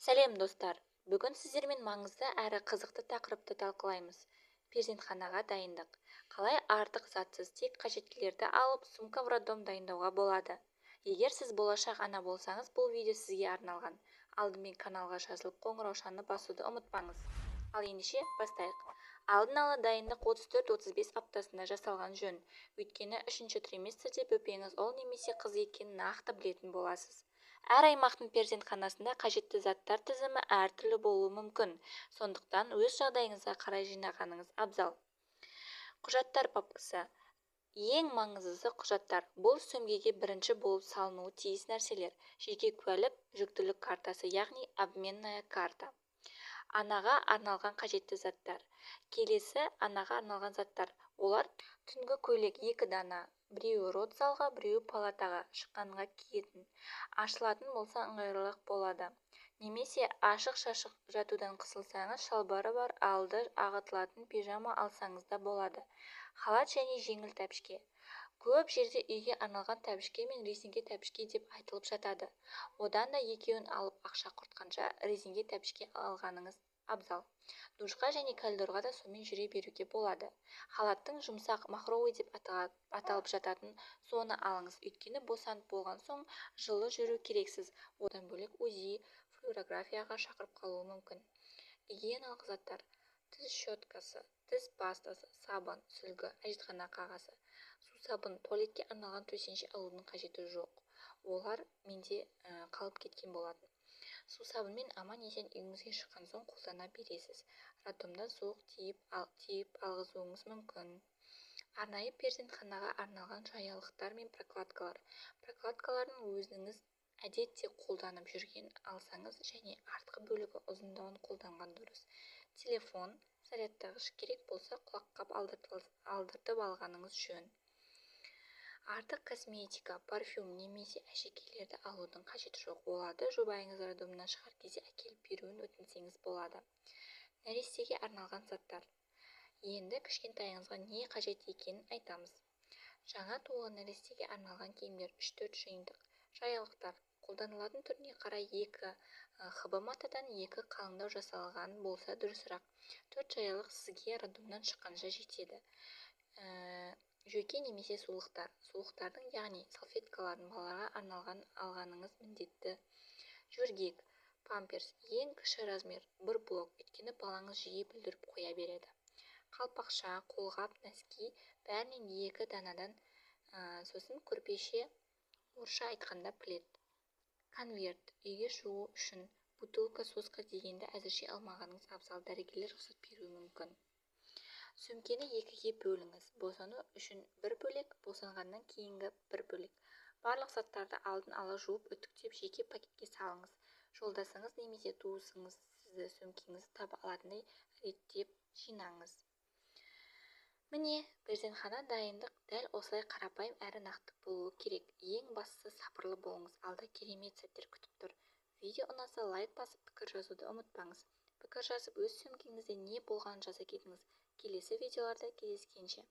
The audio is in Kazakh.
Сәлем достар! Бүгін сіздермен маңызды әрі қызықты тақырыпты талқылаймыз. Перзентханаға дайындық. Қалай артық затсыз тек қажеттілерді алып сумка в роддом дайындауға болады? Егер сіз болашақ ана болсаңыз, бұл видео сізге арналған. Алдымен каналға жазылып қоңыраушаны басуды ұмытпаңыз. Ал ендеше бастайық. Алдын ала дайындық 34-35 аптасында жасалған жөн. Өйткені 3-ші триместрде бөпеңіз ұл немесе қыз екенін нақты білетін боласыз. Әр аймақтың перзентханасында қажетті заттар тізімі әртүрлі болуы мүмкін. Сондықтан өз жағдайыңызға қарай жинағаныңыз абзал. Құжаттар папкасы. Ең маңыздысы құжаттар. Бұл сөмгеге бірінші болып салынуы тиіс нәрселер. Жеке куәлік, жүктілік картасы, яғни обменная карта. Анаға арналған қажетті заттар. Келесі анаға арналған заттар. Олар түнгі көйлек 2 дана, біреуі родзалға, біреуі палатаға шыққанға киетін. Ашылатын болса ыңғайлылық болады. Немесе ашық-шашық жатудан қысылсаңыз, шалбары бар алды ағытылатын пижама алсаңыз да болады. Халат және жеңіл тәпішке. Көп жерде үйге арналған тәпішке мен резинге тәпішке деп айтылып жатады. Одан да екеуін алып ақша құртқанша резинге тәпішке алғаныңыз абзал. Душқа және коридорға да сомен жүре беруге болады. Халаттың жұмсақ махровый деп аталып жататын соны алыңыз. Өйткені босанып болған соң жылы жүру керексіз. Одан бөлек УЗИ, флюорографияға шақырып қалуы мүмкін. Гигиеналық заттар. Тіс щеткасы, тіс пастасы, сабын, сүлгі, әжетхана қағазы. Сусабын, туалетке арналған төсенше алудың қажеті жоқ. Олар менде қалып кеткен болатын. Сусабынмен аман-есен үйіңізге шыққан соң қолдана бересіз. Роддомда суық тиіп алғызуыңыз мүмкін. Арнайы перзентханаға арналған жаялықтар мен прокладкалар. Прокладкалардың өзіңіз әдетте қолданып жүрген алсаңыз және артқы бөлігі ұзындауын қолданған дұрыс. Телефон, зарядтағыш, керек болса құлаққап алдыртып алғаныңыз жөн. Артық косметика, парфюм немесе әшекейлерді алудың қажеті жоқ. Оларды жұбайыңыз роддомнан шығар кезде әкеліп беруін өтінсеңіз болады. Нәрестеге арналған заттар. Енді кішкентайыңызға не қажет екенін айтамыз. Жаңа туылған нәрестеге арналған киімдер 3-4 жиынтық. Жаялықтар. Қолданылатын түріне қарай 2 хб матадан 2 қалыңдау жасалған болса дұрысырақ. 4 жаялық сізге роддомнан шыққанша жетеді. Жөке немесе сулықтар. Сулықтардың, яғни салфеткалардың балаларға арналған алғаныңыз міндетті. Жөргек, памперс, ең кіші размер 1 блок, өйткені балаңыз жиі бүлдіріп қоя береді. Қалпақша, қолғап, нәски, бәрінен 2 данадан, сосын көрпеше, орысша айтқанда плед. Конверт, үйге шығу үшін бутылка сосқа дегенді әзірше алмағаныңыз абзал, дәрігерлер рұқсат беруі мүмкін. Сөмкені 2-ге бөліңіз. Босану үшін 1 бөлек, босанғаннан кейінгі 1 бөлек. Барлық заттарды алдын ала жуып, үтіктеп жеке пакетке салыңыз. Жолдасыңыз немесе туысыңыз сізді сөмкеңізді таба алатындай реттеп жинаңыз. Міне, перзентхана дайындық дәл осылай қарапайым әрі нақты болуы керек. Ең бастысы сабырлы болыңыз, алда керемет сәттер күтіп тұр. Видео ұнаса лайк басып, пікір жазуды ұмытпаңыз. Пікір жазып, өз сөмкеңізде не болғанын жаза кетіңіз. Келесі видеоларда кездескенше.